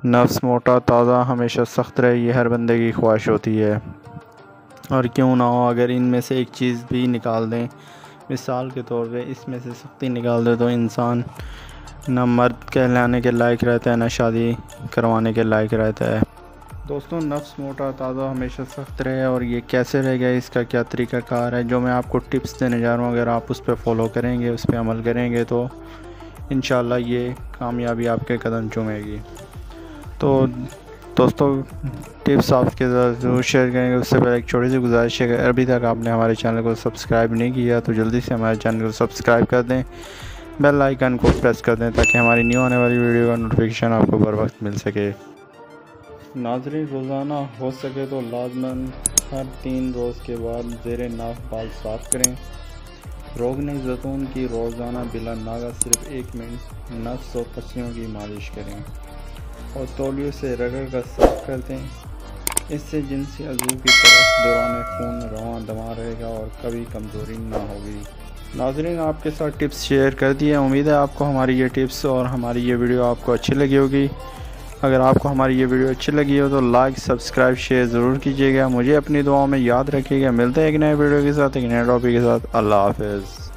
نفس موٹا تازہ ہمیشہ سخت رہے، یہ ہر بندے کی خواہش ہوتی ہے، اور کیوں نہ ہو اگر ان میں سے ایک چیز بھی نکال دیں، مثال کے طور پہ اس میں سے سختی نکال دیں تو انسان نہ مرد کہلانے کے لائق رہتا ہے، نہ شادی کروانے کے لائق رہتا ہے۔ دوستوں، نفس موٹا تازہ ہمیشہ سخت رہے، اور یہ کیسے رہے گا، اس کا کیا طریقہ کار ہے جو میں آپ کو ٹپس دینے جا رہا ہوں، اگر آپ اس پہ فالو کریں گے، اس پہ عمل کریں گے تو انشاءاللہ یہ کامیابی آپ کے قدم چومے گی۔ تو دوستو، ٹپس آپ کے ساتھ ضرور شیئر کریں گے، اس سے پہلے ایک چھوٹی سی گزارش ہے، اگر ابھی تک آپ نے ہمارے چینل کو سبسکرائب نہیں کیا تو جلدی سے ہمارے چینل کو سبسکرائب کر دیں، بیل آئیکن کو پریس کر دیں تاکہ ہماری نیو آنے والی ویڈیو کا نوٹیفیکیشن آپ کو بر وقت مل سکے۔ ناظرین، روزانہ ہو سکے تو لازماً ہر 3 روز کے بعد زیر ناف بال صاف کریں۔ روغن زیتون کی روزانہ بلا ناغہ صرف 1 منٹ نفس و پسلیوں کی مالش کریں اور تولیوں سے رگڑ کر صاف کر دیں، اس سے جنسی عضو کی طرف دوران خون رواں دواں رہے گا اور کبھی کمزوری نہ ہوگی۔ ناظرین، آپ کے ساتھ ٹپس شیئر کر دیے، امید ہے آپ کو ہماری یہ ٹپس اور ہماری یہ ویڈیو آپ کو اچھی لگی ہوگی۔ اگر آپ کو ہماری یہ ویڈیو اچھی لگی ہو تو لائک، سبسکرائب، شیئر ضرور کیجیے گا، مجھے اپنی دعاؤں میں یاد رکھیے گا۔ ملتے ہیں ایک نئے ویڈیو کے ساتھ، ایک نئے ٹاپک کے ساتھ۔ اللہ حافظ۔